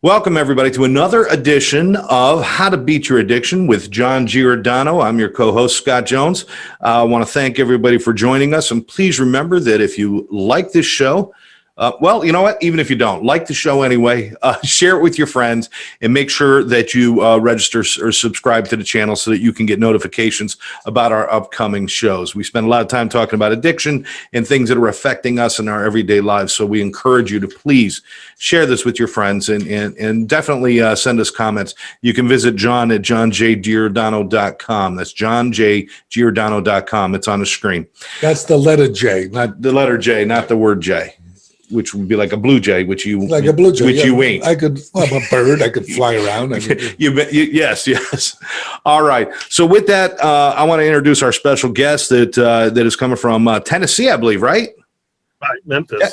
Welcome, everybody, to another edition of How to Beat Your Addiction with John Giordano. I'm your co-host, Scott Jones. I want to thank everybody for joining us. And please remember that if you like this show, well, you know what? Even if you don't like the show anyway, share it with your friends and make sure that you register or subscribe to the channel so that you can get notifications about our upcoming shows. We spend a lot of time talking about addiction and things that are affecting us in our everyday lives. So we encourage you to please share this with your friends and definitely send us comments. You can visit John at johnjgiordano.com. That's johnjgiordano.com. It's on the screen. That's the letter J, not the letter J, not the word J. Which would be like a blue jay, which you like a blue jay, which yeah, you ain't. I'm a bird. I could fly around. Yes. All right. So with that, I want to introduce our special guest that is coming from Tennessee, I believe, right? Right, Memphis. Yeah.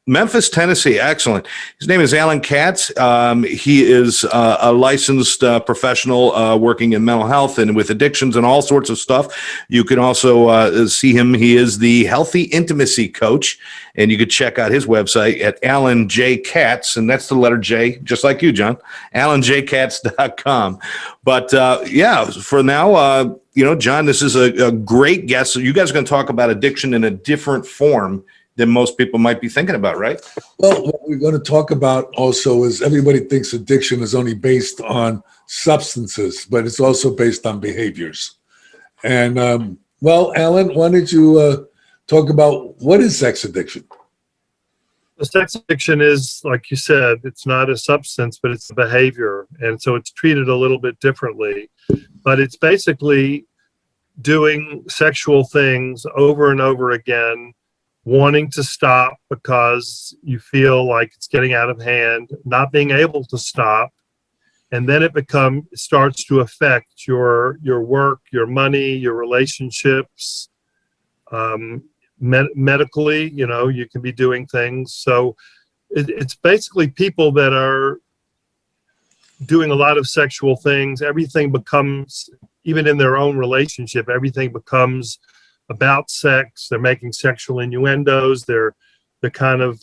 Memphis, Tennessee. Excellent. His name is Alan Katz. He is a licensed professional working in mental health and with addictions and all sorts of stuff. You can also see him. He is the Healthy Intimacy Coach, and you could check out his website at Alan J. Katz, and that's the letter J, just like you, John, alanjkatz.com. But yeah, for now, John, this is a great guest. So you guys are going to talk about addiction in a different form than most people might be thinking about, right? Well, what we're going to talk about also is everybody thinks addiction is only based on substances, but it's also based on behaviors. And well, Alan, why don't you talk about what is sex addiction? The sex addiction is, like you said, it's not a substance, but it's a behavior. And so it's treated a little bit differently. But it's basically doing sexual things over and over again, wanting to stop because you feel like it's getting out of hand, not being able to stop, and then it starts to affect your work, your money, your relationships, medically. You can be doing things. So it's basically people that are doing a lot of sexual things. Everything becomes, even in their own relationship, everything becomes about sex. They're making sexual innuendos. They're kind of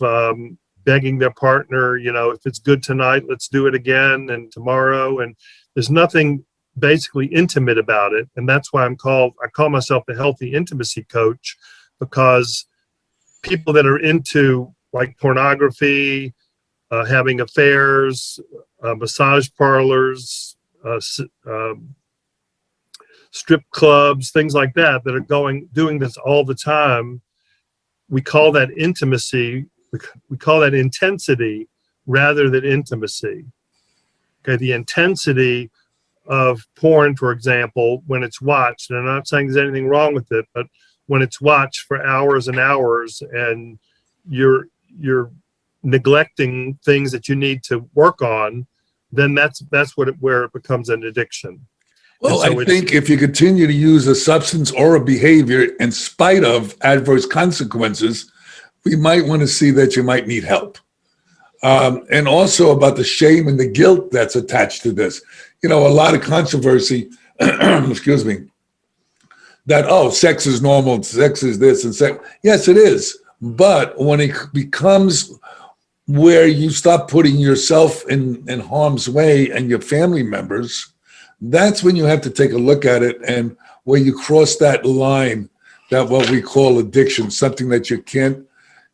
begging their partner, if it's good tonight, let's do it again, and tomorrow. And there's nothing basically intimate about it. And that's why I call myself the Healthy Intimacy Coach, because people that are into like pornography, having affairs, massage parlors, strip clubs, things like that are doing this all the time. We call that intimacy. We call that intensity rather than intimacy. Okay, the intensity of porn, for example, when it's watched, and I'm not saying there's anything wrong with it, but when it's watched for hours and hours and you're neglecting things that you need to work on, then that's where it becomes an addiction. Well, so I think if you continue to use a substance or a behavior in spite of adverse consequences, we might want to see that you might need help. And also about the shame and the guilt that's attached to this. A lot of controversy, excuse me, that, sex is normal, sex is this, and sex. Yes, it is. But when it becomes where you stop putting yourself in harm's way and your family members, that's when you have to take a look at it, and where you cross that line, that what we call addiction, something that you can't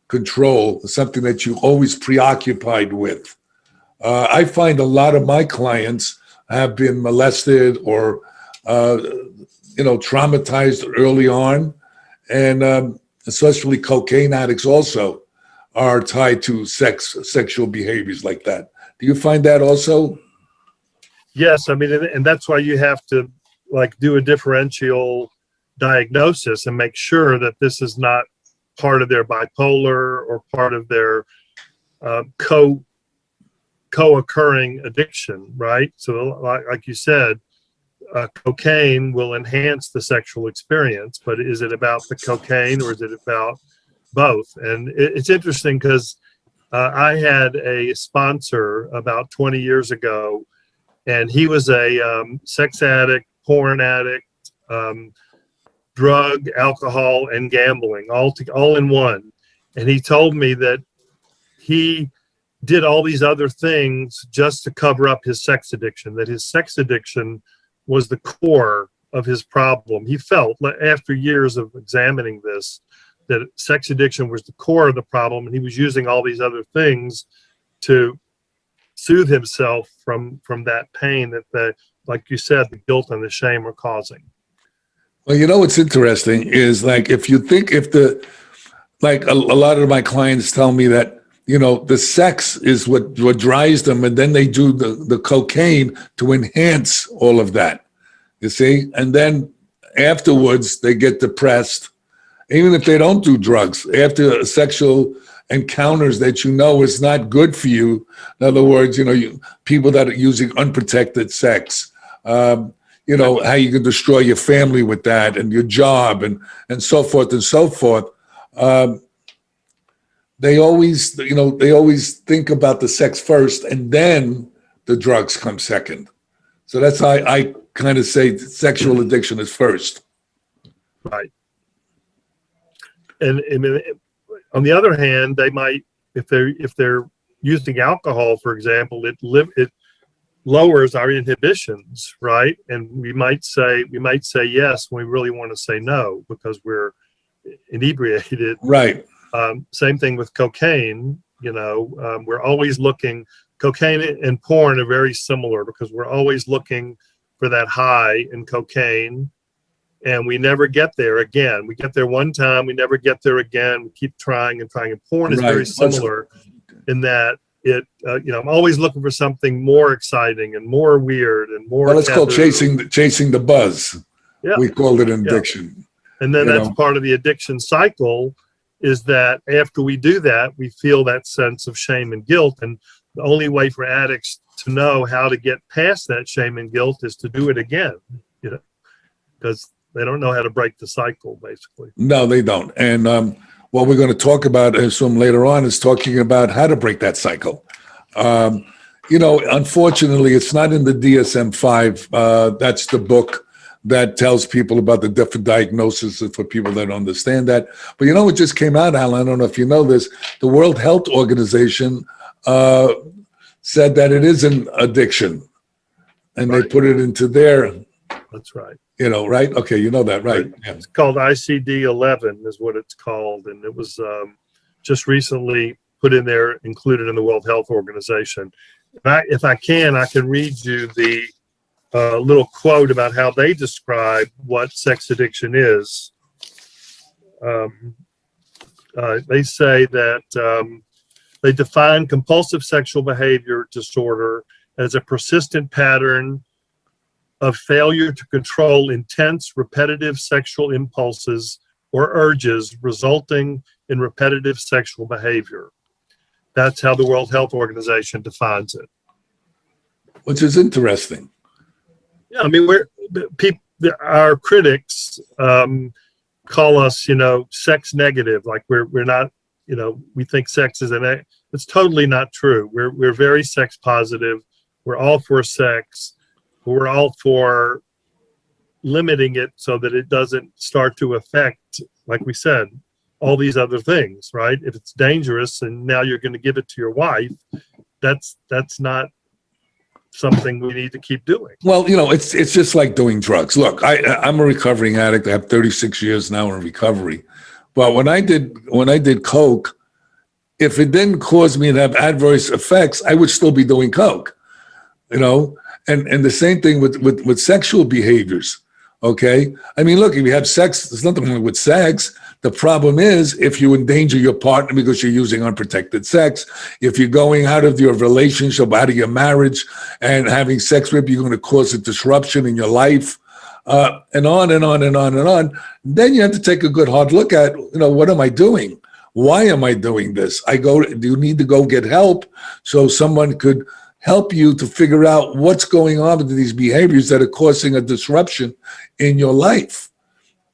control, something that you're always preoccupied with. I find a lot of my clients have been molested or, traumatized early on, and especially cocaine addicts also are tied to sexual behaviors like that. Do you find that also? Yes, I mean, and that's why you have to do a differential diagnosis and make sure that this is not part of their bipolar or part of their co-occurring addiction, right? So like you said, cocaine will enhance the sexual experience, but is it about the cocaine or is it about both? And it's interesting because I had a sponsor about 20 years ago, and he was a sex addict, porn addict, drug, alcohol, and gambling all in one. And he told me that he did all these other things just to cover up his sex addiction, that his sex addiction was the core of his problem. He felt, after years of examining this, that sex addiction was the core of the problem, and he was using all these other things to soothe himself from that pain that like you said, the guilt and the shame are causing. Well, you know what's interesting is, like, if you think, like a lot of my clients tell me that, you know, the sex is what drives them, and then they do the cocaine to enhance all of that, you see? And then afterwards, they get depressed, even if they don't do drugs, after sexual encounters that you know is not good for you. In other words, you know, people that are using unprotected sex, you know, how you can destroy your family with that, and your job, and so forth and so forth. They always think about the sex first, and then the drugs come second. So that's how I kind of say sexual addiction is first. Right. And on the other hand, they might, if they're using alcohol, for example, it lowers our inhibitions, right? And we might say yes when we really want to say no because we're inebriated. Right. Same thing with cocaine. You know, we're always looking. Cocaine and porn are very similar because we're always looking for that high in cocaine, and we never get there again. We get there one time, we never get there again. We keep trying and trying. And porn is very similar in that it, you know, I'm always looking for something more exciting and more weird and more. Well, it's called chasing the buzz. Yeah. We called it an addiction. Yeah. And then that's part of the addiction cycle, is that after we do that, we feel that sense of shame and guilt. And the only way for addicts to know how to get past that shame and guilt is to do it again, you know, because they don't know how to break the cycle, basically. No, they don't. And what we're going to talk about, I assume, later on is talking about how to break that cycle. You know, unfortunately, it's not in the DSM-5. That's the book that tells people about the different diagnoses for people that understand that. But you know what just came out, Alan? I don't know if you know this. The World Health Organization said that it is an addiction, and they put it into their. That's right. You know, right? Okay, you know that, right? Yeah. It's called ICD-11 is what it's called, and it was just recently put in there, included in the World Health Organization. If I can read you the little quote about how they describe what sex addiction is. They say that they define compulsive sexual behavior disorder as a persistent pattern of failure to control intense, repetitive sexual impulses or urges resulting in repetitive sexual behavior. That's how the World Health Organization defines it. Which is interesting. Yeah, I mean, our critics call us, you know, sex negative. Like we're not, you know, we think sex is it's totally not true. We're very sex positive. We're all for sex. We're all for limiting it so that it doesn't start to affect, like we said, all these other things, right? If it's dangerous and now you're going to give it to your wife, that's not something we need to keep doing. Well, you know, it's just like doing drugs. Look, I'm a recovering addict. I have 36 years now in recovery. But when I did coke, if it didn't cause me to have adverse effects, I would still be doing coke, you know? And the same thing with sexual behaviors, okay? I mean, look, if you have sex, there's nothing wrong with sex. The problem is if you endanger your partner because you're using unprotected sex, if you're going out of your relationship, out of your marriage, and having sex with, you're going to cause a disruption in your life, and on and on and on and on. Then you have to take a good hard look at, you know, what am I doing? Why am I doing this? Do you need to go get help so someone could help you to figure out what's going on with these behaviors that are causing a disruption in your life.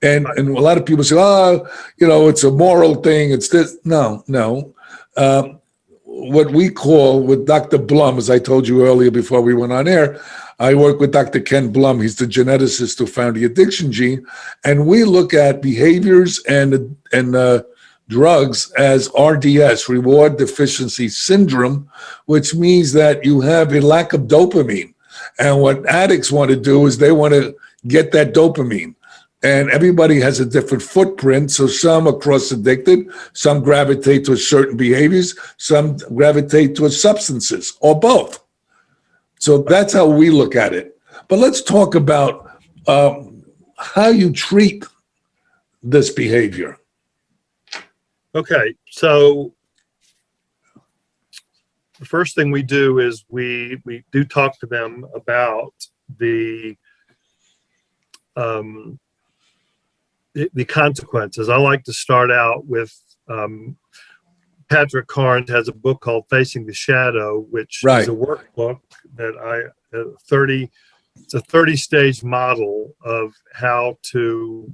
And a lot of people say, oh, it's a moral thing. It's this. No. What we call with Dr. Blum, as I told you earlier before we went on air, I work with Dr. Ken Blum. He's the geneticist who found the addiction gene. And we look at behaviors and drugs as RDS, reward deficiency syndrome, which means that you have a lack of dopamine. And what addicts want to do is they want to get that dopamine. And everybody has a different footprint. So some are cross-addicted, some gravitate to certain behaviors, some gravitate to substances, or both. So that's how we look at it. But let's talk about how you treat this behavior. Okay, so the first thing we do is we do talk to them about the consequences. I like to start out with Patrick Carnes has a book called Facing the Shadow, which is a workbook that it's a 30-stage model of how to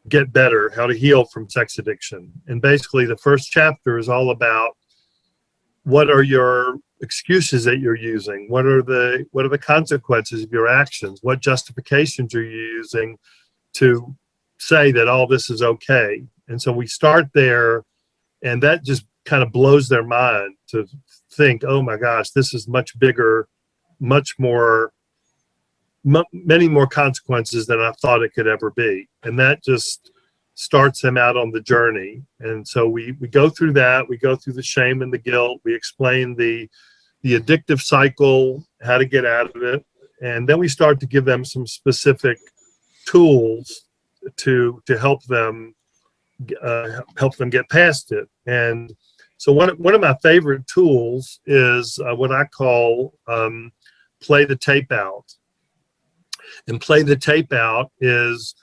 get better, how to heal from sex addiction. And basically the first chapter is all about what are your excuses that you're using? What are the consequences of your actions? What justifications are you using to say that all this is okay? And so we start there, and that just kind of blows their mind to think, oh my gosh, this is much bigger, many more consequences than I thought it could ever be. And that just starts them out on the journey. And so we go through that, we go through the shame and the guilt, we explain the addictive cycle, how to get out of it. And then we start to give them some specific tools to help them get past it. And so one of my favorite tools is what I call play the tape out. And play the tape out is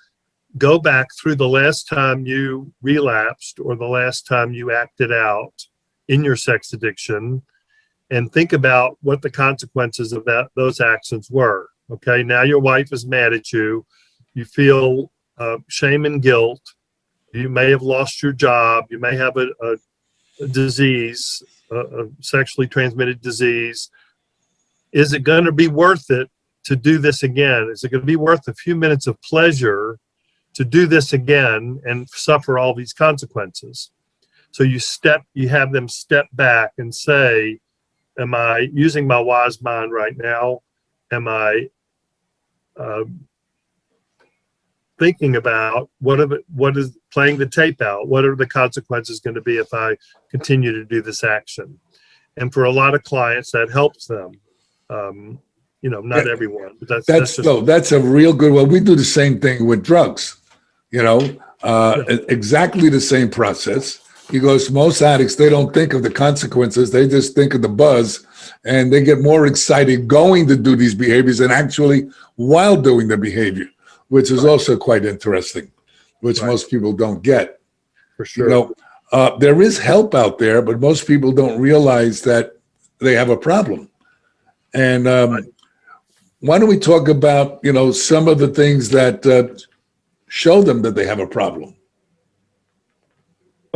go back through the last time you relapsed or the last time you acted out in your sex addiction and think about what the consequences of those actions were. Okay, now your wife is mad at you. You feel shame and guilt. You may have lost your job. You may have a disease, a sexually transmitted disease. Is it going to be worth it to do this again? Is it going to be worth a few minutes of pleasure to do this again and suffer all these consequences? So you have them step back and say, am I using my wise mind right now? Am I thinking about what is playing the tape out? What are the consequences going to be if I continue to do this action? And for a lot of clients, that helps them. Not everyone, but that's a real good one. We do the same thing with drugs, exactly the same process. Because most addicts, they don't think of the consequences. They just think of the buzz, and they get more excited going to do these behaviors than actually while doing the behavior, which is also quite interesting, which most people don't get. For sure. There is help out there, but most people don't realize that they have a problem. And why don't we talk about, some of the things that show them that they have a problem?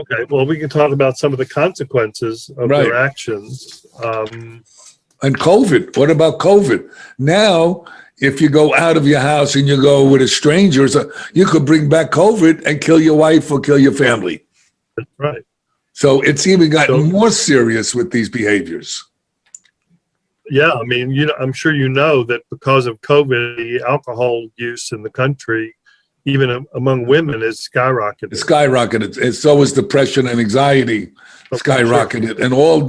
Okay, well, we can talk about some of the consequences of their actions. And COVID, what about COVID? Now, if you go out of your house and you go with a stranger, you could bring back COVID and kill your wife or kill your family. That's right. So it's even gotten more serious with these behaviors. Yeah, I mean, I'm sure you know that because of COVID, the alcohol use in the country, even among women, is skyrocketed. It skyrocketed. And so is depression and anxiety skyrocketed. Sure. And all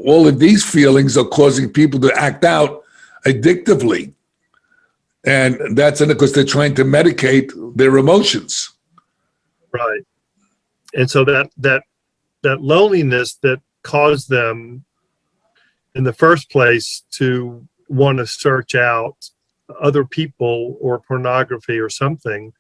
all of these feelings are causing people to act out addictively. And that's because they're trying to medicate their emotions. Right. And so that loneliness that caused them in the first place to want to search out other people or pornography or something.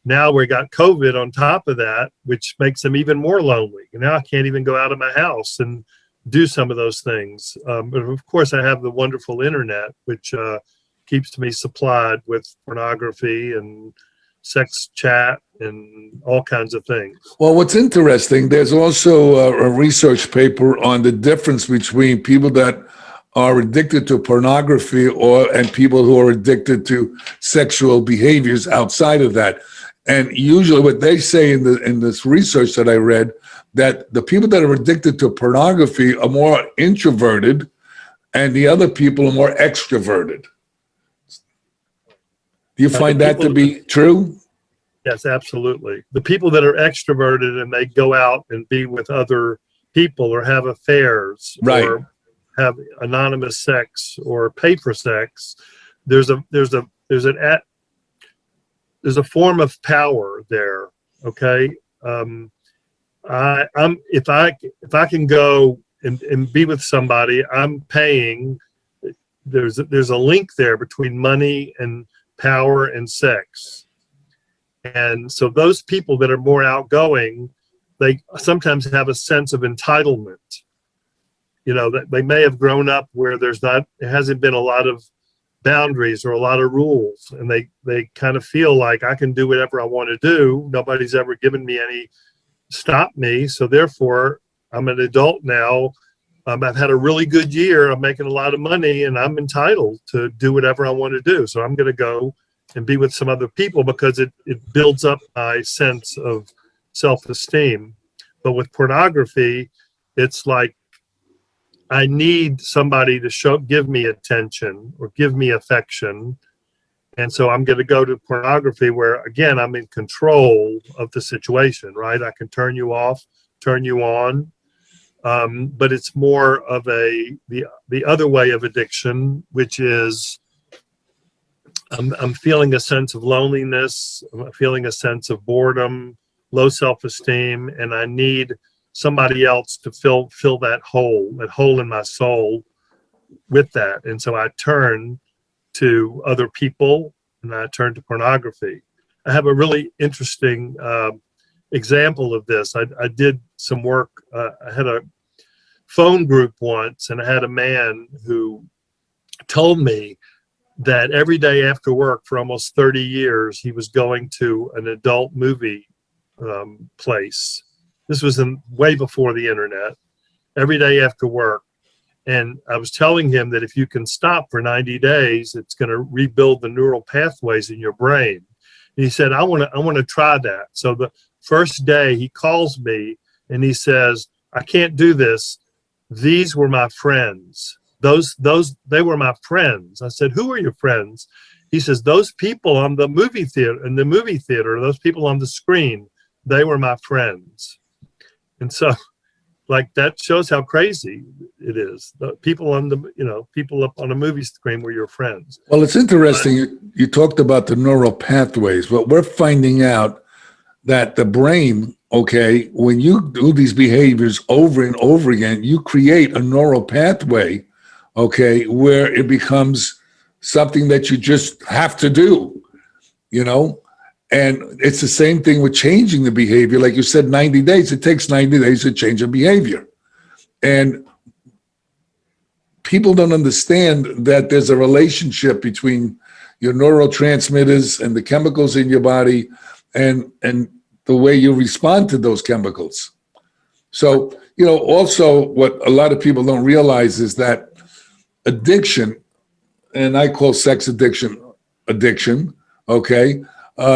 Now we got COVID on top of that, which makes them even more lonely. Now I can't even go out of my house and do some of those things. But of course, I have the wonderful internet, which keeps me supplied with pornography and sex chat and all kinds of things. Well, what's interesting, there's also a research paper on the difference between people that are addicted to pornography and people who are addicted to sexual behaviors outside of that. And usually what they say in this research that I read, that the people that are addicted to pornography are more introverted and the other people are more extroverted. Do you find that to be true? Yes, absolutely. The people that are extroverted and they go out and be with other people or have affairs, right, or have anonymous sex or pay for sex, there's a form of power there. Okay. If I can go and be with somebody, I'm paying. There's a link there between money and power and sex. And so those people that are more outgoing, they sometimes have a sense of entitlement. You know, that they may have grown up where there hasn't been a lot of boundaries or a lot of rules, and they kind of feel like I can do whatever I want to do. Nobody's ever given me any stop me, so therefore I'm an adult now. I've had a really good year. I'm making a lot of money, and I'm entitled to do whatever I want to do. So I'm going to go and be with some other people because it builds up my sense of self-esteem. But with pornography, it's like I need somebody to give me attention or give me affection. And so I'm going to go to pornography where, again, I'm in control of the situation, right? I can turn you off, turn you on. But it's more of the other way of addiction, which is I'm feeling a sense of loneliness, I'm feeling a sense of boredom, low self-esteem, and I need somebody else to fill that hole in my soul with that. And so I turn to other people and I turn to pornography. I have a really interesting example of this. I did some work. I had a phone group once, and I had a man who told me that every day after work for almost 30 years, he was going to an adult movie place. This was way before the internet. Every day after work. And I was telling him that if you can stop for 90 days, it's going to rebuild the neural pathways in your brain. And he said, I want to try that. So the first day he calls me and he says, I can't do this. These were my friends. They were my friends. I said, who are your friends? He says, those people on the movie theater, those people on the screen, they were my friends. And so, like, that shows how crazy it is. The people people up on a movie screen were your friends. Well, it's interesting. You talked about the neural pathways, but we're finding out that the brain, okay, when you do these behaviors over and over again, you create a neural pathway, okay, where it becomes something that you just have to do, you know? And it's the same thing with changing the behavior. Like you said, 90 days, it takes 90 days to change a behavior. And people don't understand that there's a relationship between your neurotransmitters and the chemicals in your body and the way you respond to those chemicals. So, you know, also what a lot of people don't realize is that addiction, and I call sex addiction, okay?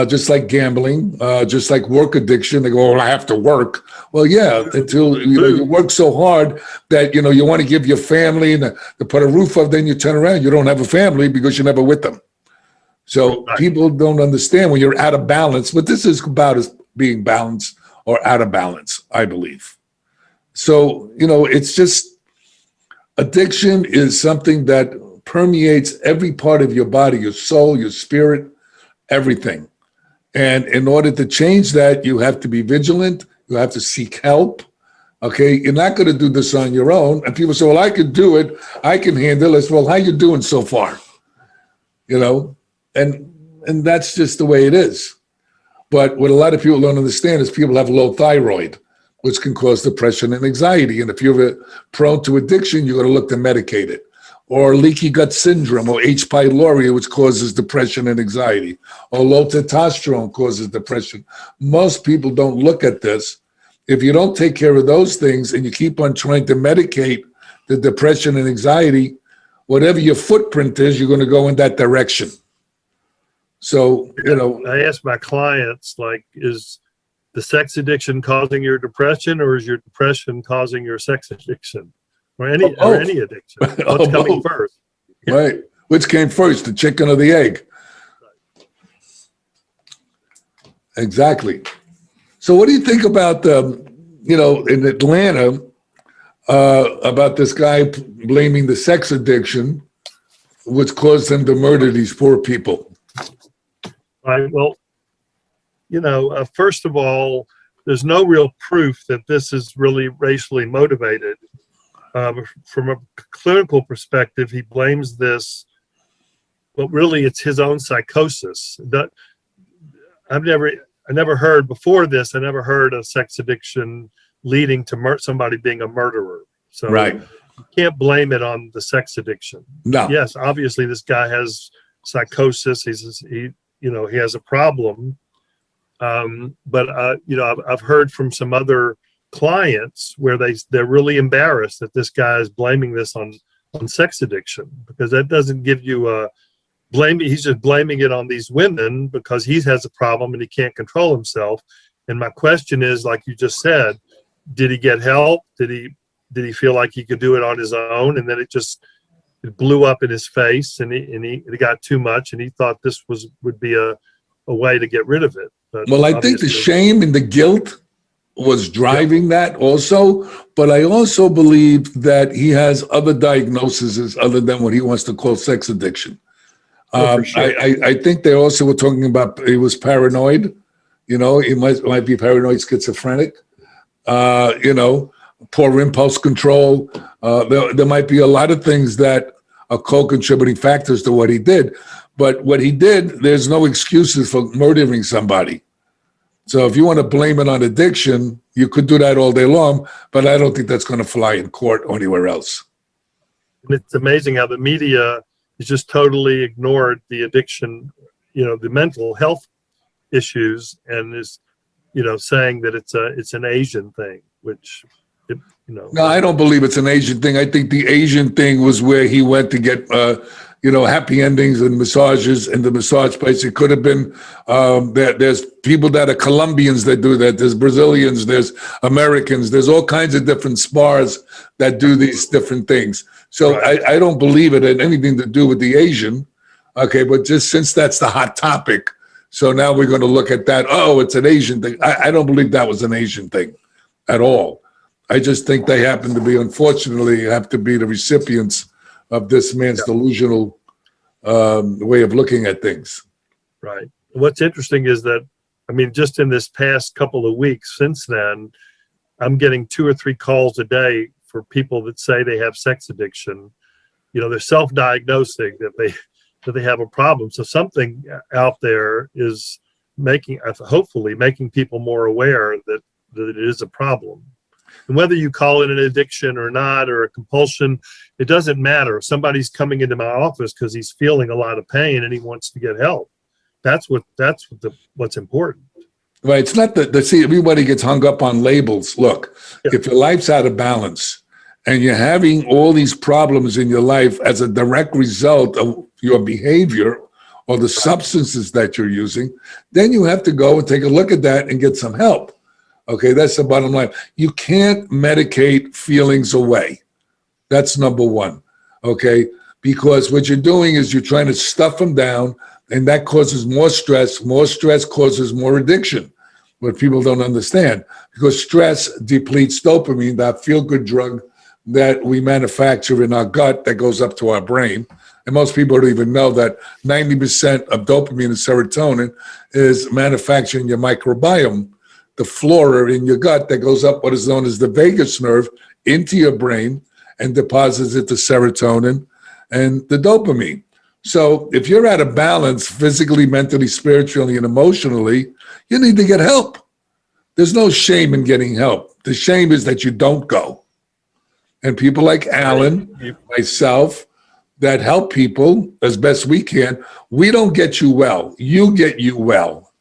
Just like gambling, just like work addiction. They go, oh, I have to work. Well, yeah, until you work so hard that, you want to give your family and to put a roof over, then you turn around, you don't have a family because you're never with them. So people don't understand when you're out of balance. What this is about is being balanced or out of balance, I believe. So, it's just addiction is something that permeates every part of your body, your soul, your spirit, everything. And in order to change that, you have to be vigilant. You have to seek help. Okay, you're not going to do this on your own. And people say, well, I can do it. I can handle it. Well, how you doing so far? And that's just the way it is. But what a lot of people don't understand is people have low thyroid. which can cause depression and anxiety. And if you're prone to addiction, you're going to look to medicate it. Or leaky gut syndrome, or H. pylori, which causes depression and anxiety, or low testosterone causes depression. Most people don't look at this. If you don't take care of those things and you keep on trying to medicate the depression and anxiety, whatever your footprint is, you're going to go in that direction. So, I ask my clients, like, is the sex addiction causing your depression, or is your depression causing your sex addiction? Or any addiction? What's coming first? Right. Which came first, the chicken or the egg? Exactly. So what do you think about, in Atlanta, about this guy blaming the sex addiction, which caused him to murder these poor people? Right. Well, first of all, there's no real proof that this is really racially motivated. From a clinical perspective, he blames this, but really it's his own psychosis. I never heard before this, I never heard of sex addiction leading to somebody being a murderer. So right. You can't blame it on the sex addiction. No. Yes, obviously this guy has psychosis. He has a problem. But I've heard from some other clients where they're really embarrassed that this guy is blaming this on sex addiction, because that doesn't give you a blame. He's just blaming it on these women because he has a problem and he can't control himself. And my question is, like you just said, did he get help? Did he feel like he could do it on his own? And then it blew up in his face, and he got too much, and he thought this would be a way to get rid of it. But well, I think the shame and the guilt was driving that also, but I also believe that he has other diagnoses other than what he wants to call sex addiction. For sure. I think they also were talking about he was paranoid. He might be paranoid schizophrenic. Poor impulse control. There might be a lot of things that are co-contributing factors to what he did. But what he did, there's no excuses for murdering somebody. So if you want to blame it on addiction, you could do that all day long, but I don't think that's going to fly in court or anywhere else. And it's amazing how the media has just totally ignored the addiction, the mental health issues, and is, saying that it's an Asian thing, which, No, I don't believe it's an Asian thing. I think the Asian thing was where he went to get, happy endings and massages in the massage place. It could have been, there's people that are Colombians that do that. There's Brazilians, there's Americans, there's all kinds of different spas that do these different things. So right. I don't believe it had anything to do with the Asian. Okay, but just since that's the hot topic, so now we're going to look at that. Oh, it's an Asian thing. I don't believe that was an Asian thing at all. I just think they happen to be, unfortunately, have to be the recipients of this man's delusional way of looking at things. Right. What's interesting is that, just in this past couple of weeks since then, I'm getting 2 or 3 calls a day for people that say they have sex addiction. They're self-diagnosing that they have a problem. So something out there is hopefully making people more aware that it is a problem. And whether you call it an addiction or not, or a compulsion, it doesn't matter. If somebody's coming into my office because he's feeling a lot of pain and he wants to get help, that's what's important. Right. It's not see, everybody gets hung up on labels. Look, if your life's out of balance and you're having all these problems in your life as a direct result of your behavior or the substances that you're using, then you have to go and take a look at that and get some help. Okay, that's the bottom line. You can't medicate feelings away. That's number one, okay? Because what you're doing is you're trying to stuff them down, and that causes more stress. More stress causes more addiction, what people don't understand. Because stress depletes dopamine, that feel-good drug that we manufacture in our gut that goes up to our brain. And most people don't even know that 90% of dopamine and serotonin is manufactured in your microbiome, the flora in your gut that goes up what is known as the vagus nerve into your brain and deposits it to serotonin and the dopamine. So if you're out of balance physically, mentally, spiritually, and emotionally, you need to get help. There's no shame in getting help. The shame is that you don't go. And people like Alan, myself, that help people as best we can, we don't get you well. You get you well.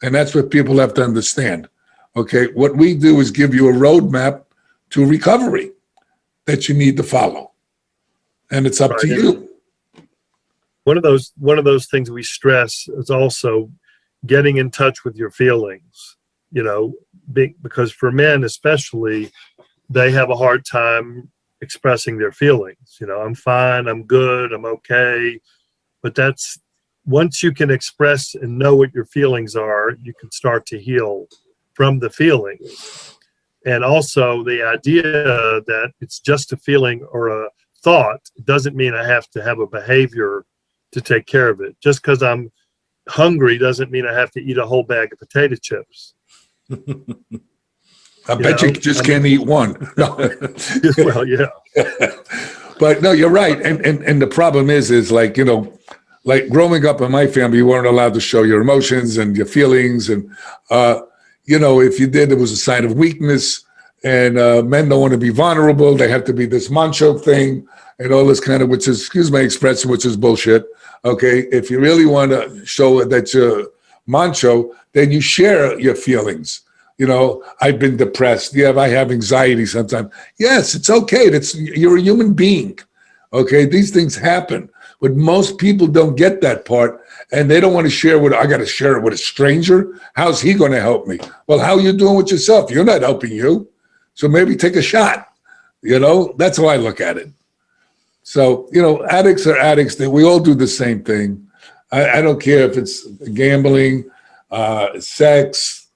And that's what people have to understand. Okay, what we do is give you a roadmap to recovery that you need to follow. And it's up to you. One of those things we stress is also getting in touch with your feelings, because for men especially, they have a hard time expressing their feelings. I'm fine, I'm good, I'm okay. But that's, once you can express and know what your feelings are, you can start to heal from the feelings. And also the idea that it's just a feeling or a thought doesn't mean I have to have a behavior to take care of it. Just because I'm hungry doesn't mean I have to eat a whole bag of potato chips. I bet you just can't eat one. No. Well, yeah. But no, you're right. And the problem is like, like growing up in my family, you weren't allowed to show your emotions and your feelings. And, if you did, it was a sign of weakness. And men don't want to be vulnerable. They have to be this macho thing and all this kind of, which is, excuse my expression, which is bullshit. Okay. If you really want to show that you're macho, then you share your feelings. I've been depressed. Yeah, I have anxiety sometimes. Yes, it's okay. You're a human being. Okay, these things happen. But most people don't get that part, and they don't want to share I got to share it with a stranger. How's he going to help me? Well, how are you doing with yourself? You're not helping you. So maybe take a shot. That's how I look at it. So, addicts are addicts. We all do the same thing. I don't care if it's gambling, sex,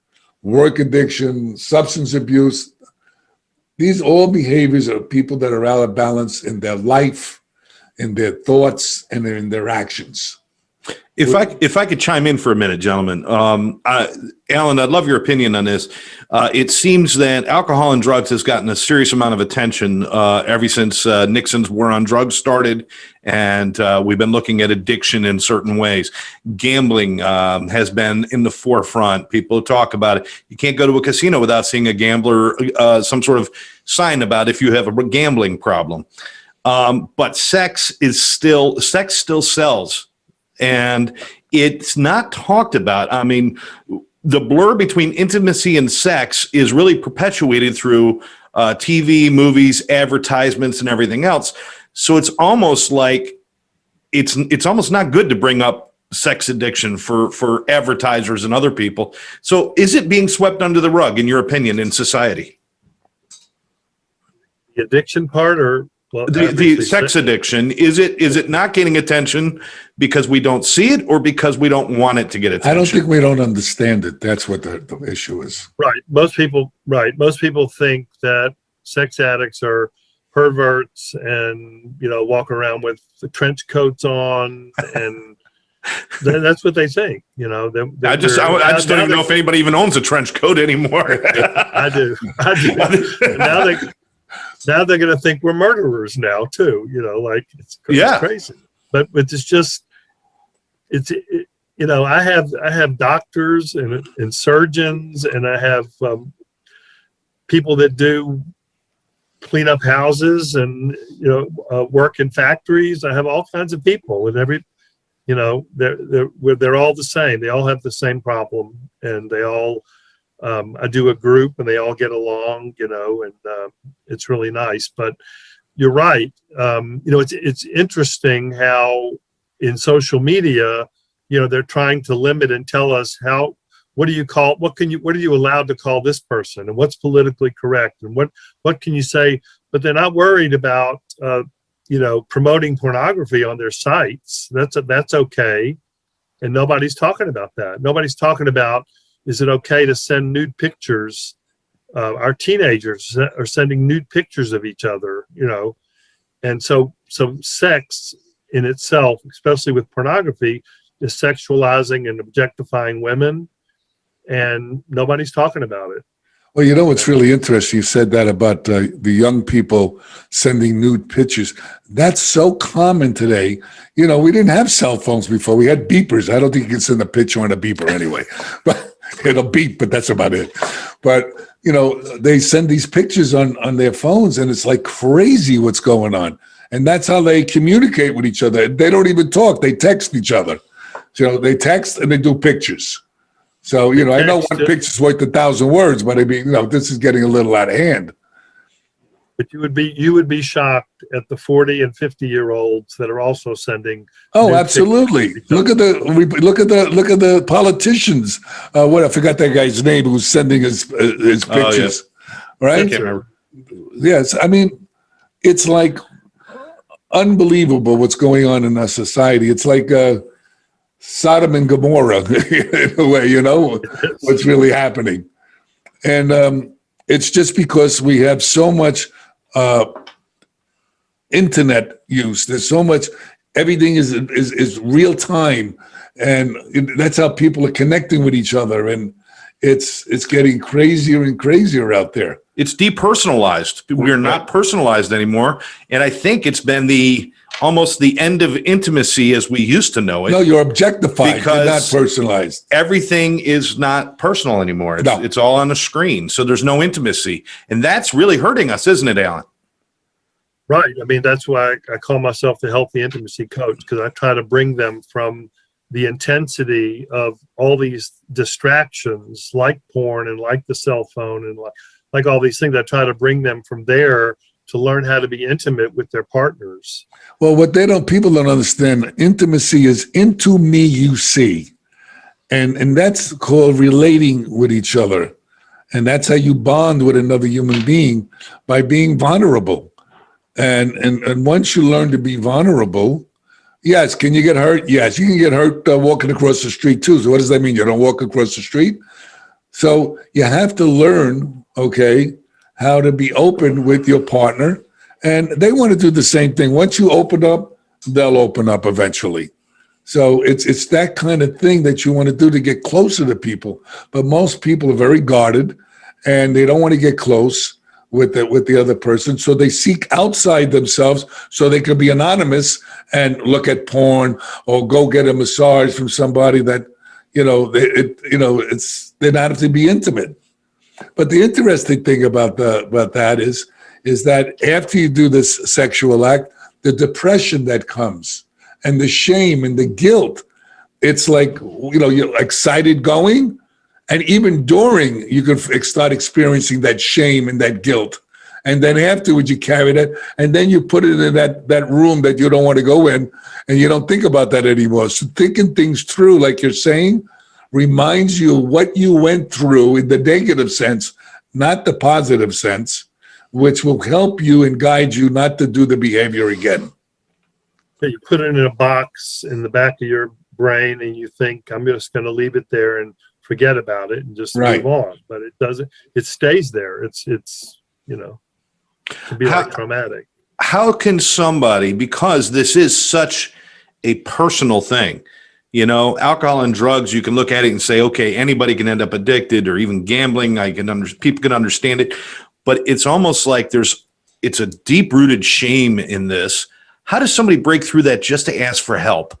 work addiction, substance abuse. These all behaviors are people that are out of balance in their life, in their thoughts, and in their actions. If I could chime in for a minute, gentlemen, Alan, I'd love your opinion on this. It seems that alcohol and drugs has gotten a serious amount of attention ever since Nixon's war on drugs started, and we've been looking at addiction in certain ways. Gambling has been in the forefront. People talk about it. You can't go to a casino without seeing a gambler, some sort of sign about if you have a gambling problem. But sex still sells. And it's not talked about. I mean, the blur between intimacy and sex is really perpetuated through TV, movies, advertisements, and everything else. So it's almost like it's almost not good to bring up sex addiction for advertisers and other people. So is it being swept under the rug, in your opinion, in society? The addiction part, or? Well, the sex addiction, is it not getting attention because we don't see it, or because we don't want it to get attention? I don't think we don't understand it. That's what the issue is. Right. Most people think that sex addicts are perverts and walk around with the trench coats on, and that's what they think. I just don't even know if anybody even owns a trench coat anymore. I do. Now they're going to think we're murderers now too, it's crazy. But it's just, I have doctors and surgeons, and I have people that do clean up houses and, work in factories. I have all kinds of people, and they're all the same. They all have the same problem, and they all, I do a group and they all get along, and it's really nice. But you're right. It's interesting how in social media, they're trying to limit and tell us what are you allowed to call this person, and what's politically correct, and what can you say? But they're not worried about, promoting pornography on their sites. That's okay. And nobody's talking about that. Nobody's talking about, is it okay to send nude pictures? Our teenagers are sending nude pictures of each other, and so sex in itself, especially with pornography, is sexualizing and objectifying women, and nobody's talking about it. Well, what's really interesting, you said that about the young people sending nude pictures. That's so common today. We didn't have cell phones before. We had beepers. I don't think you can send a picture on a beeper anyway. But it'll beep, but that's about it. but they send these pictures on their phones, and it's like crazy what's going on. And that's how they communicate with each other. They don't even talk; they text each other. They text and they do pictures. So I know one picture's worth 1,000 words, but I mean, this is getting a little out of hand. But you would be shocked at the 40 and 50-year-olds that are also sending. Oh, absolutely! Look at the politicians. I forgot that guy's name who's sending his pictures. Oh, yes. Right? I can't remember. Yes, I mean, it's like unbelievable what's going on in our society. It's like Sodom and Gomorrah in a way. What's really happening, and it's just because we have so much internet use. There's so much. Everything is real time, and that's how people are connecting with each other. And it's getting crazier and crazier out there. It's depersonalized. We're not personalized anymore, and I think it's been almost the end of intimacy as we used to know it. No, you're objectified. You're not personalized. Everything is not personal anymore. It's all on the screen, so there's no intimacy, and that's really hurting us, isn't it, Alan? Right. I mean, that's why I call myself the healthy intimacy coach, because I try to bring them from the intensity of all these distractions like porn and like the cell phone and like all these things. I try to bring them from there to learn how to be intimate with their partners. Well, people don't understand, intimacy is into me you see. And that's called relating with each other. And that's how you bond with another human being, by being vulnerable. And once you learn to be vulnerable, yes, can you get hurt? Yes, you can get hurt walking across the street too. So what does that mean? You don't walk across the street? So you have to learn, how to be open with your partner. And they want to do the same thing. Once you open up, they'll open up eventually. So it's that kind of thing that you want to do to get closer to people. But most people are very guarded, and they don't want to get close with the other person. So they seek outside themselves so they can be anonymous and look at porn or go get a massage from somebody that, they not have to be intimate. But the interesting thing about that is that after you do this sexual act, the depression that comes and the shame and the guilt, it's like, you're excited going. And even during, you can start experiencing that shame and that guilt. And then afterwards, you carry that, and then you put it in that room that you don't want to go in, and you don't think about that anymore. So thinking things through, like you're saying, reminds you of what you went through in the negative sense, not the positive sense, which will help you and guide you not to do the behavior again. You put it in a box in the back of your brain, and you think, I'm just going to leave it there and forget about it and just move on. But it doesn't. It stays there. It can be like traumatic. How can somebody, because this is such a personal thing, alcohol and drugs, you can look at it and say, okay, anybody can end up addicted, or even gambling. People can understand it, but it's almost like it's a deep-rooted shame in this. How does somebody break through that just to ask for help?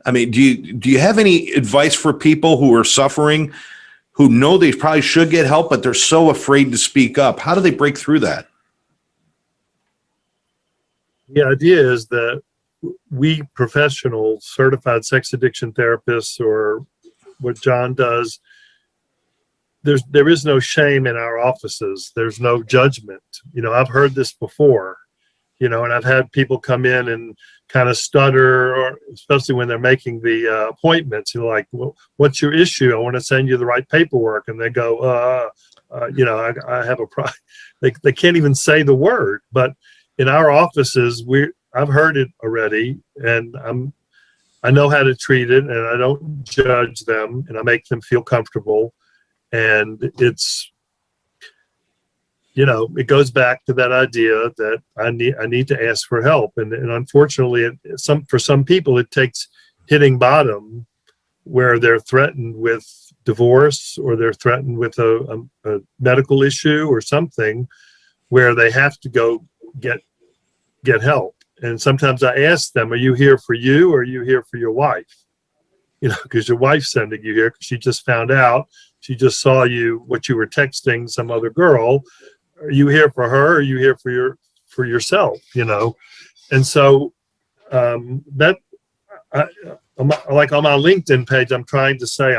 I mean, do you have any advice for people who are suffering, who know they probably should get help, but they're so afraid to speak up? How do they break through that? The idea is that we professionals, certified sex addiction therapists, or what John does, there is no shame in our offices. There's no judgment. I've heard this before, and I've had people come in and kind of stutter, or especially when they're making the appointments. You're like, well, what's your issue? I want to send you the right paperwork. And they go, I have a problem. They can't even say the word. But in our offices, I've heard it already, and I know how to treat it, and I don't judge them, and I make them feel comfortable. And it's, it goes back to that idea that I need to ask for help. And unfortunately, for some people, it takes hitting bottom, where they're threatened with divorce, or they're threatened with a medical issue or something, where they have to go get help. And sometimes I ask them, are you here for you, or are you here for your wife? Because your wife's sending you here because she just found out She just saw what you were texting some other girl. Are you here for her? Or are you here for yourself? And so that like on my LinkedIn page, I'm trying to say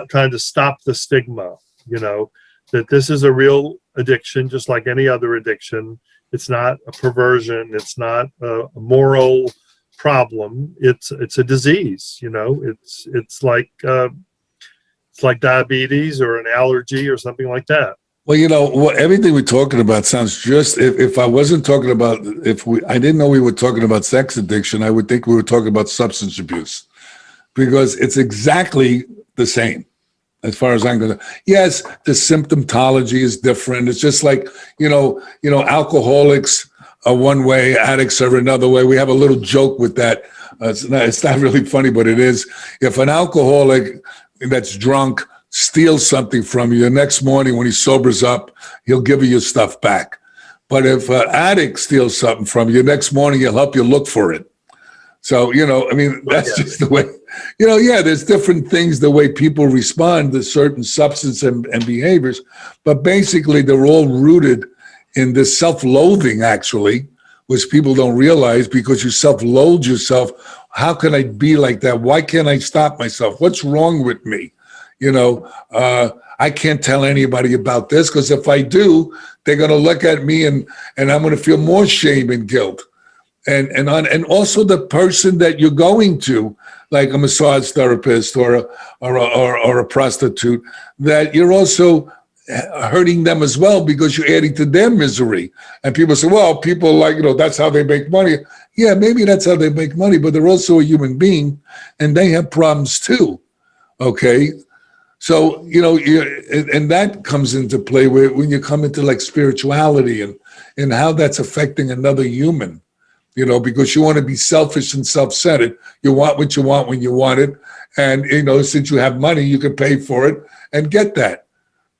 trying to stop the stigma. That this is a real addiction, just like any other addiction. It's not a perversion. It's not a moral problem. It's a disease. It's like diabetes or an allergy or something like that. Well, everything we're talking about sounds just, if I wasn't talking about, I didn't know we were talking about sex addiction, I would think we were talking about substance abuse, because it's exactly the same as far as I'm going to. Yes, the symptomatology is different. It's just like, alcoholics are one way, addicts are another way. We have a little joke with that. It's not really funny, but it is. If an alcoholic that's drunk steals something from you, the next morning when he sobers up, he'll give you your stuff back. But if an addict steals something from you, next morning he'll help you look for it. So, that's just the way, there's different things, the way people respond to certain substance and behaviors, but basically they're all rooted in this self-loathing, actually, which people don't realize, because you self-loathe yourself. How can I be like that? Why can't I stop myself? What's wrong with me? I can't tell anybody about this, because if I do, they're going to look at me and I'm going to feel more shame and guilt. And also the person that you're going to, like a massage therapist or a prostitute, that you're also hurting them as well, because you're adding to their misery. And people say, well, people that's how they make money. Yeah, maybe that's how they make money, but they're also a human being and they have problems too. Okay. So, and that comes into play when you come into like spirituality and how that's affecting another human, because you want to be selfish and self-centered. You want what you want when you want it. And, since you have money, you can pay for it and get that.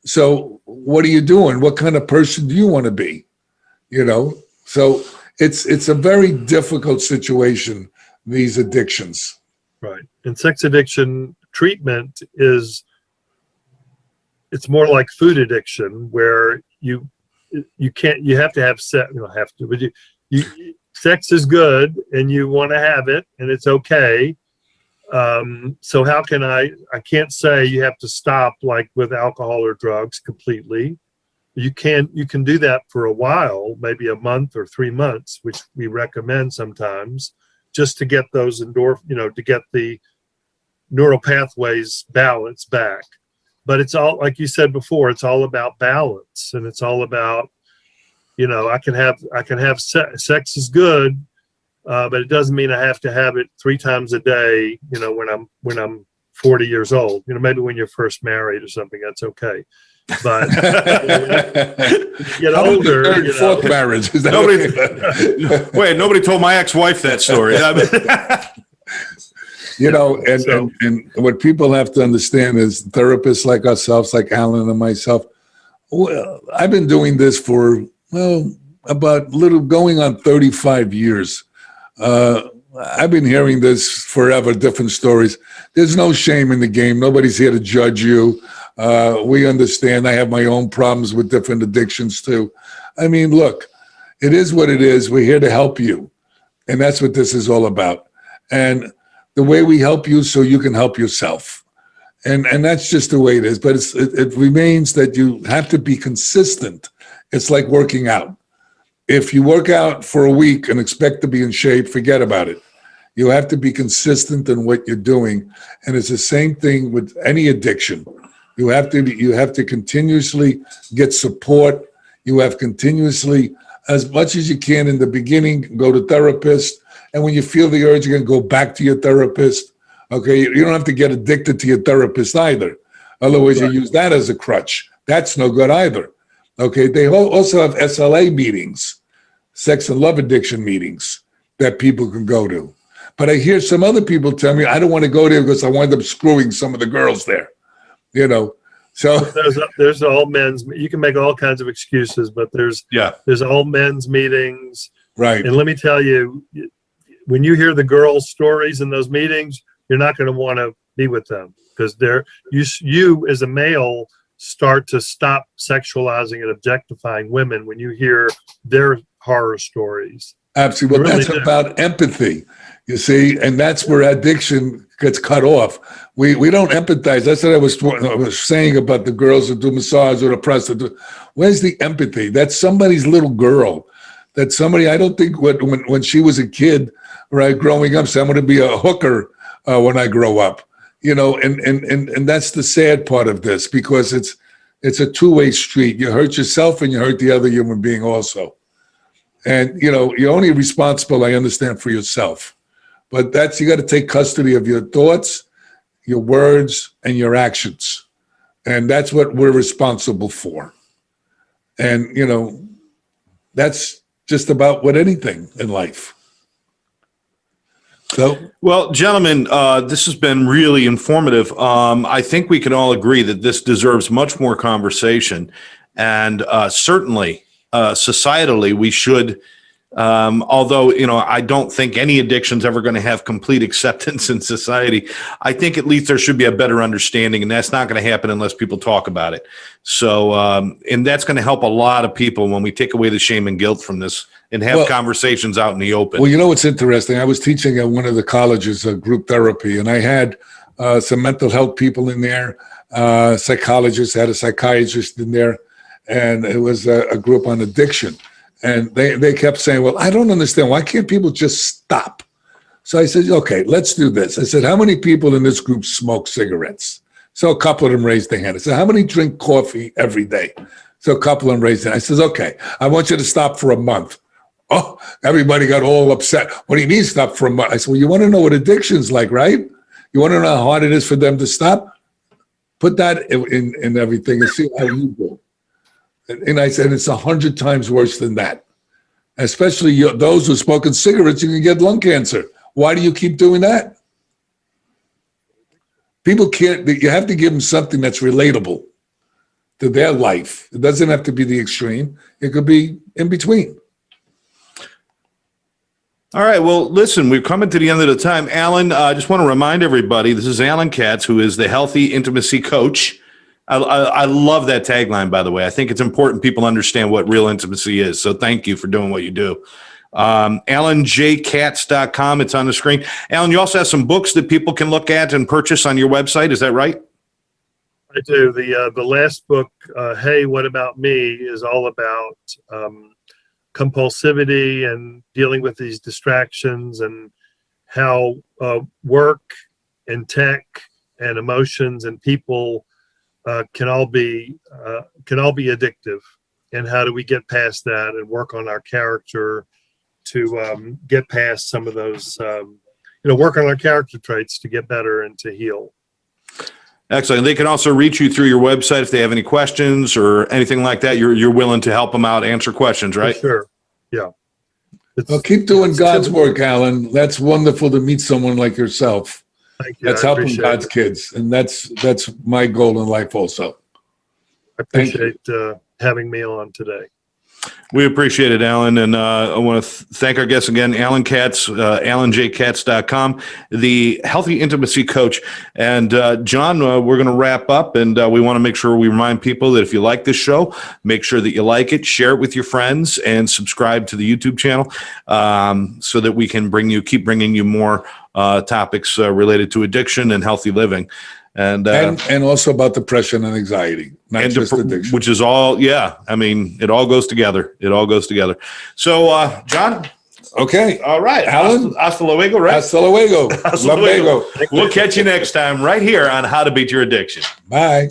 So what are you doing? What kind of person do you want to be? So it's a very difficult situation, these addictions. Right. And sex addiction treatment it's more like food addiction, where you have to have sex, but sex is good and you want to have it and it's okay. So how can I can't say you have to stop like with alcohol or drugs completely. You can do that for a while, maybe a month or 3 months, which we recommend sometimes, just to get those to get the neural pathways balance back. But it's all, like you said before, it's all about balance, and it's all about, I can have sex is good, but it doesn't mean I have to have it 3 times a day. When I'm 40 years old. Maybe when you're first married or something, that's okay. But get older, third, fourth marriage. Is that nobody told my ex-wife that story. And what people have to understand is therapists like ourselves, like Alan and myself, well, I've been doing this for, going on 35 years. I've been hearing this forever, different stories. There's no shame in the game. Nobody's here to judge you. We understand. I have my own problems with different addictions too. Look, it is what it is. We're here to help you. And that's what this is all about. And the way we help you so you can help yourself. And that's just the way it is. But it remains that you have to be consistent. It's like working out. If you work out for a week and expect to be in shape, forget about it. You have to be consistent in what you're doing. And it's the same thing with any addiction. You have to continuously get support. You have continuously, as much as you can in the beginning, go to therapist. And when you feel the urge, you're going to go back to your therapist. Okay, you don't have to get addicted to your therapist either. Otherwise, you use that as a crutch. That's no good either. Okay, they also have SLA meetings, sex and love addiction meetings that people can go to. But I hear some other people tell me, I don't want to go there because I wind up screwing some of the girls there. So there's all men's. You can make all kinds of excuses, but there's all men's meetings. Right. And let me tell you, when you hear the girls' stories in those meetings, you're not going to want to be with them. because you as a male start to stop sexualizing and objectifying women when you hear their horror stories. Absolutely. Well, Really that's about empathy, you see, and that's where addiction gets cut off. We don't empathize. That's what I was saying about the girls that do massage or the prostitute. Where's the empathy? That's somebody's little girl. That's somebody, I don't think when she was a kid, right, growing up, so I'm going to be a hooker when I grow up, you know, and that's the sad part of this, because it's a two-way street. You hurt yourself and you hurt the other human being also. And, you know, you're only responsible, I understand, for yourself. But you got to take custody of your thoughts, your words, and your actions. And that's what we're responsible for. And, you know, that's just about what anything in life. So, well, gentlemen, this has been really informative. I think we can all agree that this deserves much more conversation. And certainly, societally, we should, although, you know, I don't think any addiction's ever going to have complete acceptance in society. I think at least there should be a better understanding, and that's not going to happen unless people talk about it. So, and that's going to help a lot of people when we take away the shame and guilt from this and have conversations out in the open. Well, you know what's interesting? I was teaching at one of the colleges, group therapy, and I had some mental health people in there, psychologists, had a psychiatrist in there, and it was a group on addiction. And they kept saying, well, I don't understand. Why can't people just stop? So I said, okay, let's do this. I said, how many people in this group smoke cigarettes? So a couple of them raised their hand. I said, how many drink coffee every day? So a couple of them raised their hand. I said, okay, I want you to stop for a month. Oh, everybody got all upset. What do you mean stop for a month? I said, well, you want to know what addiction's like, right? You want to know how hard it is for them to stop? Put that in everything and see how you do. And I said, it's 100 times worse than that. Especially those who are smoking cigarettes, you can get lung cancer. Why do you keep doing that? People can't, you have to give them something that's relatable to their life. It doesn't have to be the extreme. It could be in between. All right. Well, listen, we're coming to the end of the time. Alan, I just want to remind everybody, this is Alan Katz, who is the Healthy Intimacy Coach. I love that tagline, by the way. I think it's important people understand what real intimacy is. So thank you for doing what you do. AlanJKatz.com. It's on the screen. Alan, you also have some books that people can look at and purchase on your website. Is that right? I do. The last book, Hey, What About Me, is all about compulsivity and dealing with these distractions, and how work and tech and emotions and people can all be addictive, and how do we get past that and work on our character to get past some of those, work on our character traits to get better and to heal. Excellent. They can also reach you through your website if they have any questions or anything like that. You're willing to help them out, answer questions, right? Sure. Yeah. Well, keep doing God's work, Alan. That's wonderful to meet someone like yourself. Thank you. That's helping God's kids, and that's my goal in life also. I appreciate having me on today. We appreciate it, Alan. And I want to thank our guest again, Alan Katz, AlanJKatz.com, the Healthy Intimacy Coach. And John, we're going to wrap up, and we want to make sure we remind people that if you like this show, make sure that you like it, share it with your friends, and subscribe to the YouTube channel so that we can keep bringing you more topics related to addiction and healthy living. And also about depression and anxiety, not just addiction. Which is all, I mean, it all goes together. It all goes together. So, John. Okay. All right. Alan. Hasta luego, right? Hasta luego. Hasta luego. We'll catch you next time right here on How to Beat Your Addiction. Bye.